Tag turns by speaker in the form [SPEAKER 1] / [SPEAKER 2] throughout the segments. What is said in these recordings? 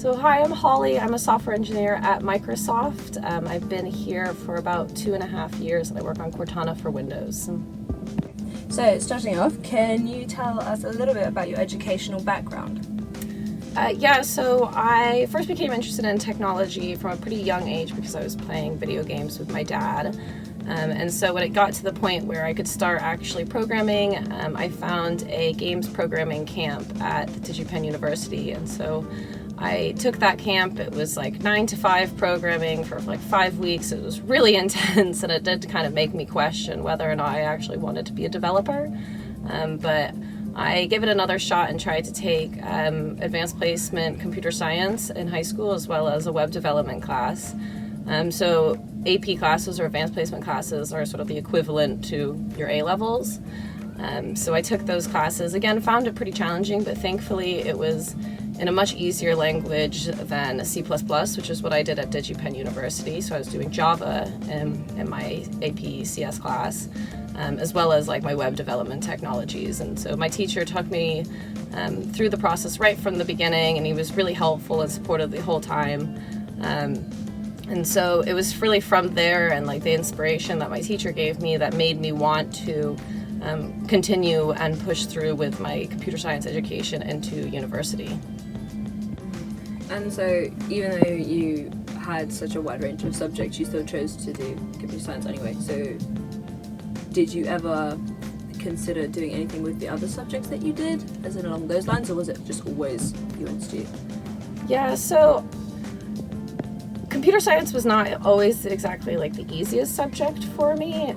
[SPEAKER 1] So hi, I'm Holly. I'm a software engineer at Microsoft. I've been here for about 2.5 years and I work on Cortana for Windows.
[SPEAKER 2] So starting off, can you tell us a little bit about your educational background?
[SPEAKER 1] So I first became interested in technology from a pretty young age because I was playing video games with my dad. And so when it got to the point where I could start actually programming, I found a games programming camp at the DigiPen University. And so I took that camp. It was like 9 to 5 programming for like 5 weeks. It was really intense, and it did kind of make me question whether or not I actually wanted to be a developer. But I gave it another shot and tried to take advanced placement computer science in high school as well as a web development class. So AP classes or advanced placement classes are sort of the equivalent to your A-levels. So I took those classes. Again, found it pretty challenging, but thankfully it was in a much easier language than C++, which is what I did at DigiPen University. So I was doing Java in my AP CS class, as well as like my web development technologies. And so my teacher took me through the process right from the beginning, and he was really helpful and supportive the whole time. And so it was really from there and like the inspiration that my teacher gave me that made me want to continue and push through with my computer science education into university.
[SPEAKER 2] And so even though you had such a wide range of subjects, you still chose to do computer science anyway. So did you ever consider doing anything with the other subjects that you did, as in along those lines, or was it just always you went to do?
[SPEAKER 1] Yeah, so computer science was not always exactly like the easiest subject for me.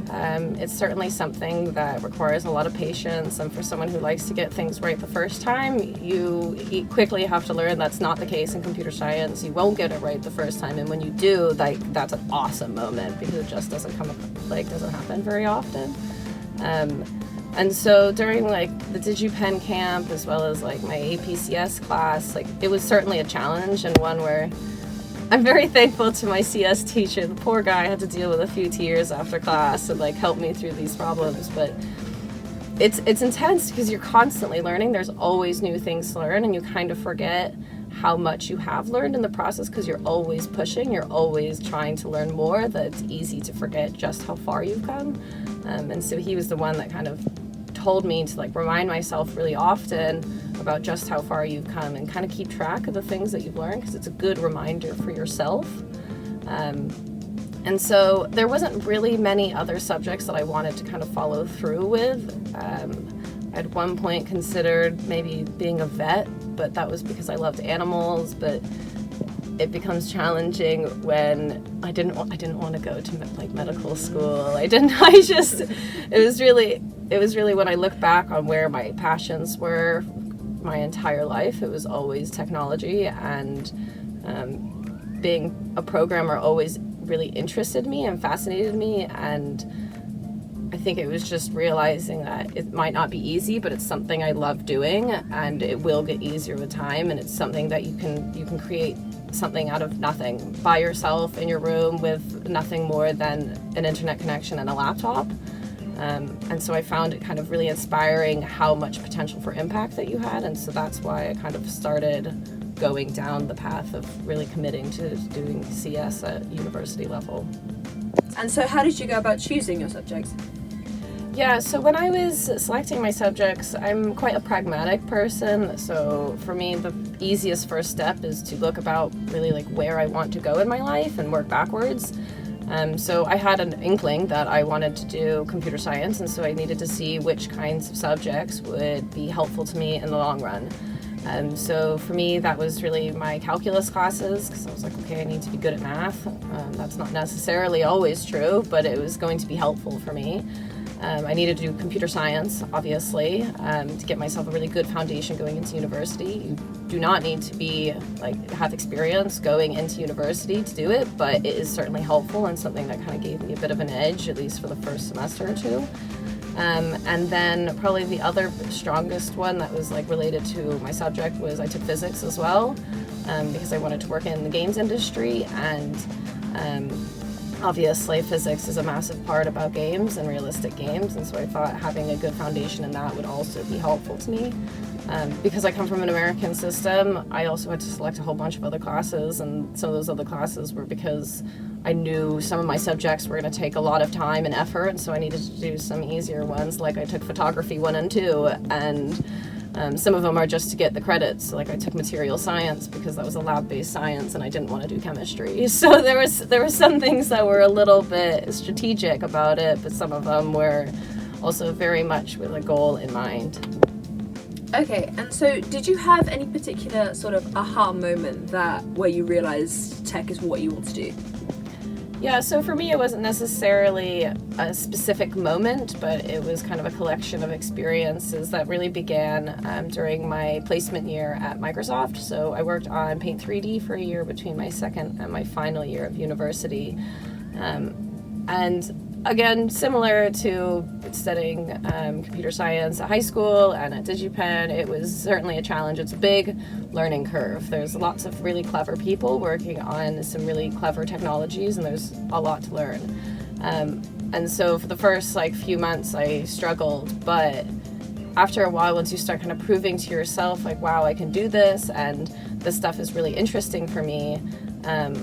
[SPEAKER 1] It's certainly something that requires a lot of patience, and for someone who likes to get things right the first time, you quickly have to learn that's not the case in computer science. You won't get it right the first time, and when you do, like that's an awesome moment because it just doesn't happen very often. And so during like the DigiPen camp as well as like my APCS class, like it was certainly a challenge, and one where I'm very thankful to my CS teacher. The poor guy had to deal with a few tears after class and like help me through these problems. But it's intense because you're constantly learning. There's always new things to learn, and you kind of forget how much you have learned in the process because you're always pushing. You're always trying to learn more. That it's easy to forget just how far you've come. And so he was the one that kind of told me to like remind myself really often about just how far you've come and kind of keep track of the things that you've learned because it's a good reminder for yourself. And so there wasn't really many other subjects that I wanted to kind of follow through with. At one point considered maybe being a vet, but that was because I loved animals. But it becomes challenging when I didn't want to go to like medical school. It was really when I look back on where my passions were my entire life, it was always technology, and being a programmer always really interested me and fascinated me. And I think it was just realizing that it might not be easy, but it's something I love doing, and it will get easier with time. And it's something that you can create something out of nothing by yourself in your room with nothing more than an internet connection and a laptop. And so I found it kind of really inspiring how much potential for impact that you had. And so that's why I kind of started going down the path of really committing to doing CS at university level.
[SPEAKER 2] And so how did you go about choosing your subjects?
[SPEAKER 1] Yeah, so when I was selecting my subjects, I'm quite a pragmatic person. So for me, the easiest first step is to look about really like where I want to go in my life and work backwards. So I had an inkling that I wanted to do computer science, and so I needed to see which kinds of subjects would be helpful to me in the long run. So for me, that was really my calculus classes, because I was like, okay, I need to be good at math. That's not necessarily always true, but it was going to be helpful for me. I needed to do computer science, obviously, to get myself a really good foundation going into university. You do not need to be have experience going into university to do it, but it is certainly helpful and something that kind of gave me a bit of an edge, at least for the first semester or two. And then probably the other strongest one that was related to my subject was I took physics as well, because I wanted to work in the games industry, and obviously physics is a massive part about games and realistic games, and so I thought having a good foundation in that would also be helpful to me. Because I come from an American system, I also had to select a whole bunch of other classes, and some of those other classes were because I knew some of my subjects were going to take a lot of time and effort, and so I needed to do some easier ones, like I took photography 1 and 2, and some of them are just to get the credits. Like I took material science because that was a lab-based science and I didn't want to do chemistry. So there were some things that were a little bit strategic about it, but some of them were also very much with a goal in mind.
[SPEAKER 2] Okay, and so did you have any particular sort of aha moment where you realized tech is what you want to do?
[SPEAKER 1] Yeah, so for me it wasn't necessarily a specific moment, but it was kind of a collection of experiences that really began during my placement year at Microsoft. So I worked on Paint 3D for a year between my second and my final year of university. And again, similar to studying computer science at high school and at DigiPen, it was certainly a challenge. It's a big learning curve. There's lots of really clever people working on some really clever technologies, and there's a lot to learn. And so for the first few months, I struggled, but after a while, once you start kind of proving to yourself, wow, I can do this, and this stuff is really interesting for me,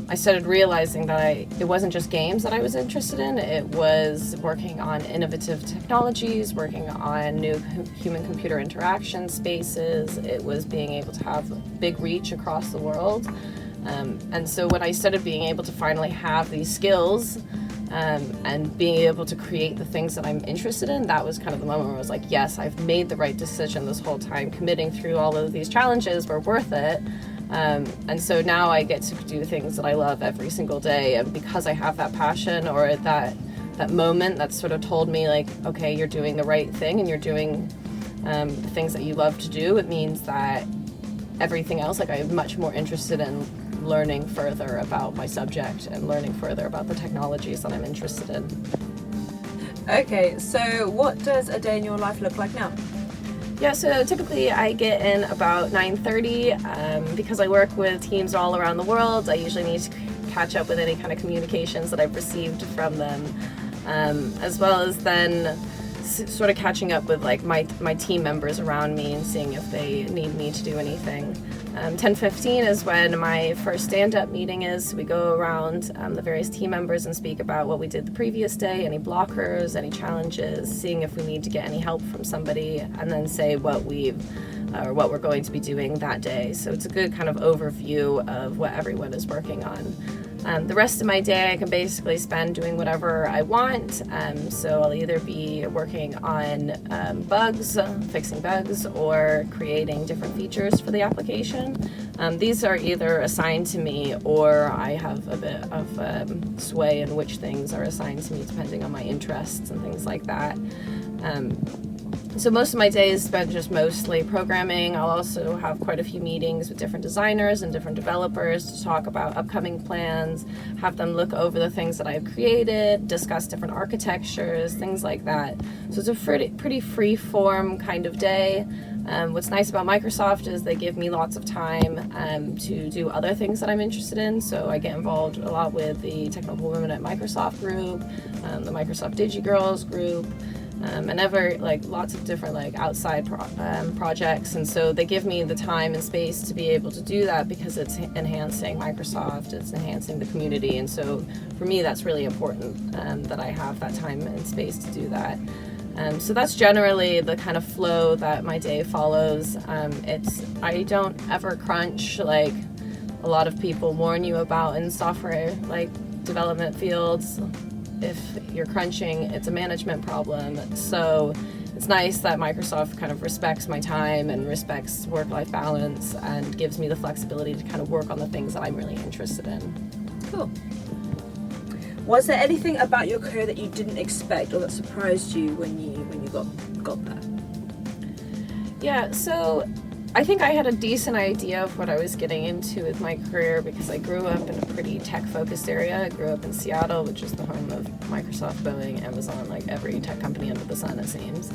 [SPEAKER 1] I started realizing that it wasn't just games that I was interested in. It was working on innovative technologies, working on new human-computer interaction spaces. It was being able to have big reach across the world. And so when I started being able to finally have these skills and being able to create the things that I'm interested in, that was kind of the moment where I was like, yes, I've made the right decision this whole time. Committing through all of these challenges were worth it. And so now I get to do things that I love every single day, and because I have that passion or that moment that sort of told me okay, you're doing the right thing and you're doing the things that you love to do, it means that everything else, I'm much more interested in learning further about my subject and learning further about the technologies that I'm interested in.
[SPEAKER 2] Okay, so what does a day in your life look like now?
[SPEAKER 1] Yeah, so typically I get in about 9:30. Because I work with teams all around the world, I usually need to catch up with any kind of communications that I've received from them, as well as then sort of catching up with my team members around me and seeing if they need me to do anything. 10:15 is when my first stand-up meeting is. We go around the various team members and speak about what we did the previous day, any blockers, any challenges, seeing if we need to get any help from somebody, and then say what we're going to be doing that day. So it's a good kind of overview of what everyone is working on. The rest of my day I can basically spend doing whatever I want. So I'll either be working on bugs, fixing bugs, or creating different features for the application. These are either assigned to me, or I have a bit of sway in which things are assigned to me depending on my interests and things like that. So most of my day is spent just mostly programming. I'll also have quite a few meetings with different designers and different developers to talk about upcoming plans, have them look over the things that I've created, discuss different architectures, things like that. So it's a pretty free-form kind of day. What's nice about Microsoft is they give me lots of time to do other things that I'm interested in. So I get involved a lot with the Technical Women at Microsoft group, the Microsoft DigiGirls group, and lots of different outside projects. And so they give me the time and space to be able to do that because it's enhancing Microsoft, it's enhancing the community. And so for me that's really important, that I have that time and space to do that. So that's generally the kind of flow that my day follows. I don't ever crunch like a lot of people warn you about in software development fields. If you're crunching, it's a management problem. So it's nice that Microsoft kind of respects my time and respects work-life balance and gives me the flexibility to kind of work on the things that I'm really interested in.
[SPEAKER 2] Cool. Was there anything about your career that you didn't expect or that surprised you when you got there?
[SPEAKER 1] Yeah, so I think I had a decent idea of what I was getting into with my career because I grew up in a pretty tech-focused area. I grew up in Seattle, which is the home of Microsoft, Boeing, Amazon, every tech company under the sun, it seems.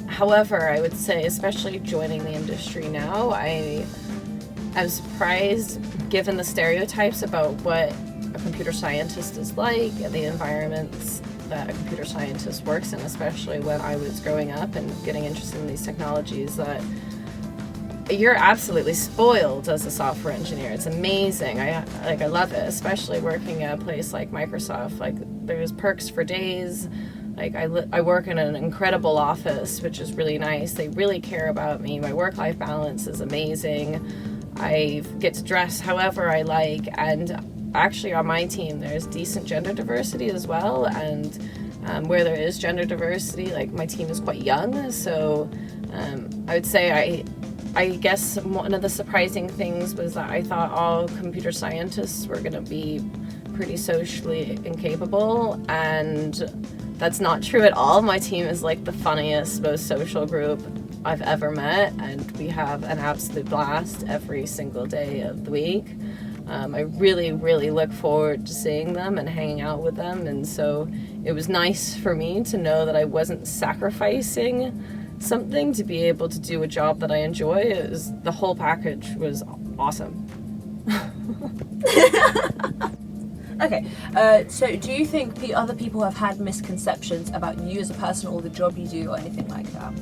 [SPEAKER 1] However, I would say, especially joining the industry now, I'm surprised, given the stereotypes about what a computer scientist is like and the environments that a computer scientist works in, especially when I was growing up and getting interested in these technologies, that you're absolutely spoiled as a software engineer. It's amazing. I love it, especially working at a place like Microsoft. Like, there's perks for days. Like, I work in an incredible office, which is really nice. They really care about me. My work-life balance is amazing. I get to dress however I like, and actually on my team there's decent gender diversity as well, and where there is gender diversity, like, my team is quite young, so I would say I guess one of the surprising things was that I thought all computer scientists were going to be pretty socially incapable, and that's not true at all. My team is like the funniest, most social group I've ever met, and we have an absolute blast every single day of the week. I really, really look forward to seeing them and hanging out with them, and so it was nice for me to know that I wasn't sacrificing something to be able to do a job that I enjoy. The whole package was awesome.
[SPEAKER 2] Okay, so do you think other people have had misconceptions about you as a person or the job you do or anything like that?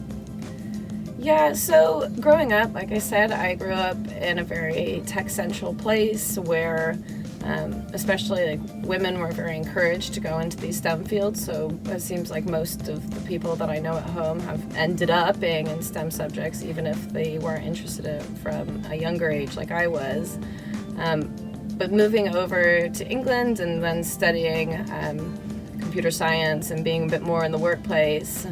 [SPEAKER 1] Yeah, so growing up, like I said, I grew up in a very tech-central place where especially like women were very encouraged to go into these STEM fields, so it seems like most of the people that I know at home have ended up being in STEM subjects, even if they weren't interested in it from a younger age like I was. But moving over to England and then studying computer science and being a bit more in the workplace,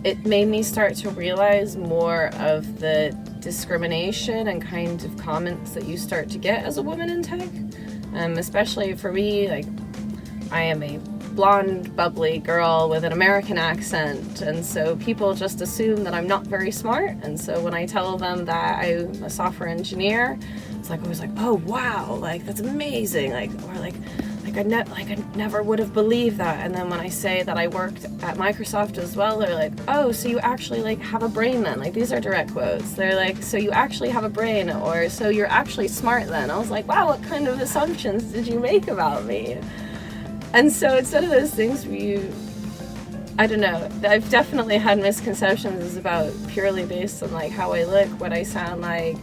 [SPEAKER 1] it made me start to realize more of the discrimination and kind of comments that you start to get as a woman in tech. Especially for me, like, I am a blonde, bubbly girl with an American accent, and so people just assume that I'm not very smart, and so when I tell them that I'm a software engineer, it's like always like, oh wow, like that's amazing, like, or like I never would have believed that. And then when I say that I worked at Microsoft as well, they're like, oh, so you actually like have a brain then? Like, these are direct quotes. They're like, so you actually have a brain, or so you're actually smart then. I was like, wow, what kind of assumptions did you make about me? And so it's one of those things where I don't know, I've definitely had misconceptions about purely based on like how I look, what I sound like,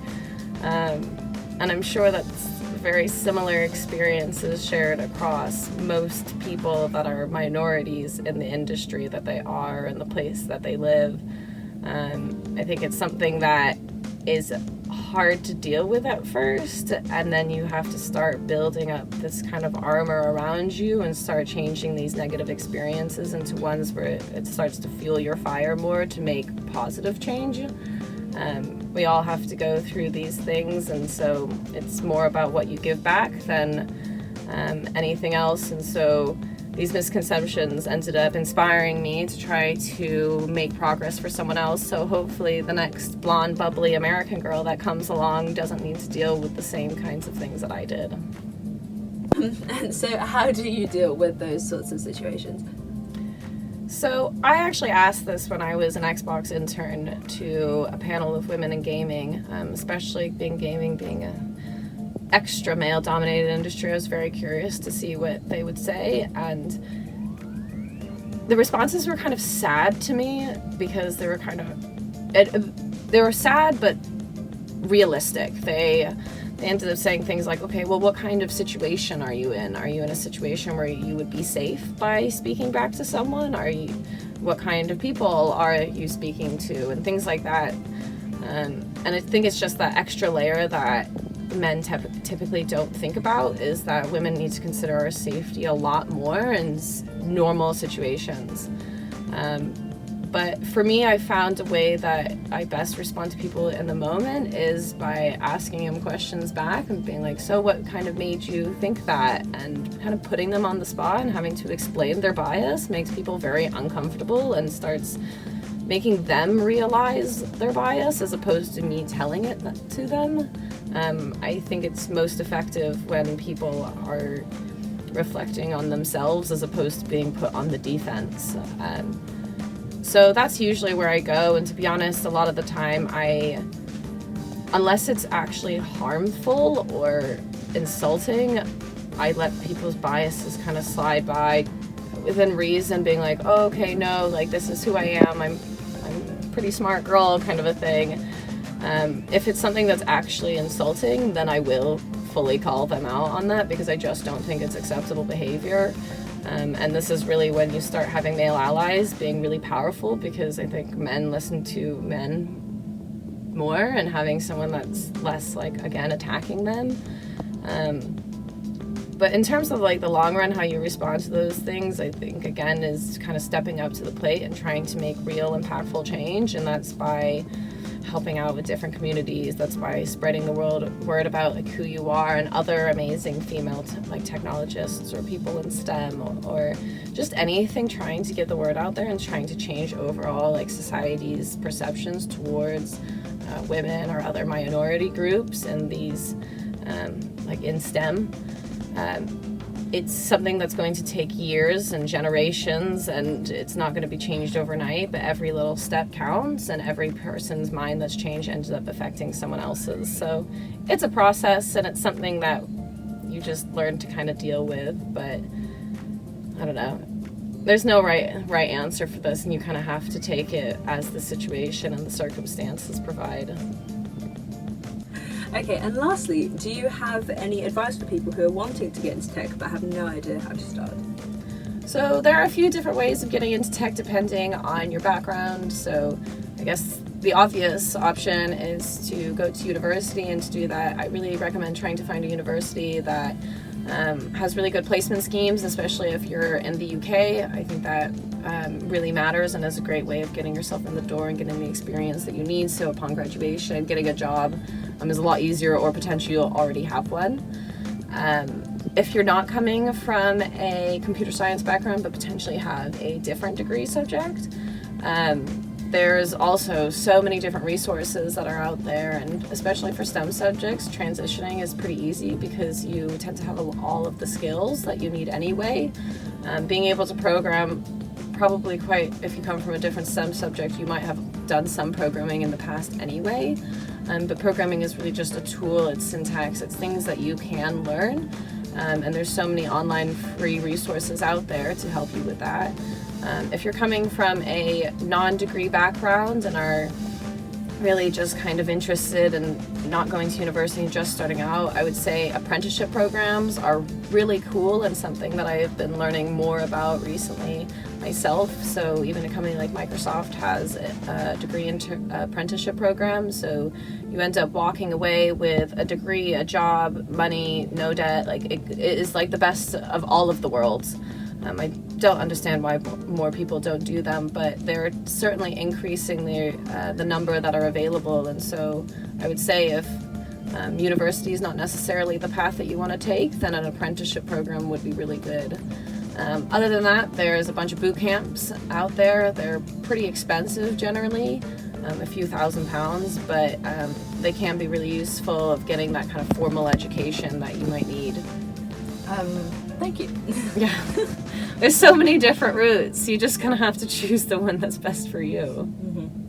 [SPEAKER 1] and I'm sure that's very similar experiences shared across most people that are minorities in the industry that they are and the place that they live. I think it's something that is hard to deal with at first, and then you have to start building up this kind of armor around you and start changing these negative experiences into ones where it starts to fuel your fire more to make positive change. We all have to go through these things, and so it's more about what you give back than anything else. And so these misconceptions ended up inspiring me to try to make progress for someone else, so hopefully the next blonde, bubbly American girl that comes along doesn't need to deal with the same kinds of things that I did.
[SPEAKER 2] And so how do you deal with those sorts of situations?
[SPEAKER 1] So I actually asked this when I was an Xbox intern to a panel of women in gaming, especially gaming being an extra male-dominated industry. I was very curious to see what they would say, and the responses were kind of sad to me because they were they were sad but realistic. They ended up saying things like, okay, well, what kind of situation are you in? Are you in a situation where you would be safe by speaking back to someone? What kind of people are you speaking to? And things like that. And I think it's just that extra layer that men typically don't think about, is that women need to consider our safety a lot more in normal situations. But for me, I found a way that I best respond to people in the moment is by asking them questions back and being like, so what kind of made you think that? And kind of putting them on the spot and having to explain their bias makes people very uncomfortable and starts making them realize their bias as opposed to me telling it to them. I think it's most effective when people are reflecting on themselves as opposed to being put on the defense. So that's usually where I go, and to be honest, a lot of the time unless it's actually harmful or insulting, I let people's biases kind of slide by within reason, being like, oh, okay, no, like this is who I am. I'm a pretty smart girl, kind of a thing. If it's something that's actually insulting, then I will fully call them out on that, because I just don't think it's acceptable behavior. And this is really when you start having male allies being really powerful, because I think men listen to men more, and having someone that's less, like, again, attacking them. But in terms of, like, the long run, how you respond to those things, I think, again, is kind of stepping up to the plate and trying to make real impactful change. And that's by helping out with different communities. That's by spreading the word about, like, who you are and other amazing female technologists or people in STEM, or just anything, trying to get the word out there and trying to change overall, like, society's perceptions towards women or other minority groups and these like in STEM. It's something that's going to take years and generations, and it's not going to be changed overnight, but every little step counts, and every person's mind that's changed ends up affecting someone else's. So it's a process, and it's something that you just learn to kind of deal with. But I don't know, there's no right answer for this, and you kind of have to take it as the situation and the circumstances provide.
[SPEAKER 2] Okay, and lastly, do you have any advice for people who are wanting to get into tech but have no idea how to start?
[SPEAKER 1] So there are a few different ways of getting into tech depending on your background. So I guess the obvious option is to go to university, and to do that, I really recommend trying to find a university that has really good placement schemes, especially if you're in the UK. I think that really matters, and is a great way of getting yourself in the door and getting the experience that you need. So upon graduation, getting a job is a lot easier, or potentially you'll already have one. If you're not coming from a computer science background but potentially have a different degree subject, there's also so many different resources that are out there, and especially for STEM subjects, transitioning is pretty easy because you tend to have all of the skills that you need anyway. Being able to program, probably quite, if you come from a different STEM subject, you might have done some programming in the past anyway. But programming is really just a tool, it's syntax, it's things that you can learn. And there's so many online free resources out there to help you with that. If you're coming from a non-degree background and are really just kind of interested in not going to university and just starting out, I would say apprenticeship programs are really cool, and something that I've been learning more about recently myself. So even a company like Microsoft has a degree apprenticeship program, so you end up walking away with a degree, a job, money, no debt. Like it is like the best of all of the worlds. I don't understand why more people don't do them, but they're certainly increasing the number that are available. And so I would say if university is not necessarily the path that you want to take, then an apprenticeship program would be really good. Other than that, there's a bunch of boot camps out there. They're pretty expensive generally, a few £1,000s, but they can be really useful of getting that kind of formal education that you might need.
[SPEAKER 2] Thank you.
[SPEAKER 1] Yeah, there's so many different routes. You just kind of have to choose the one that's best for you.
[SPEAKER 2] Mm-hmm.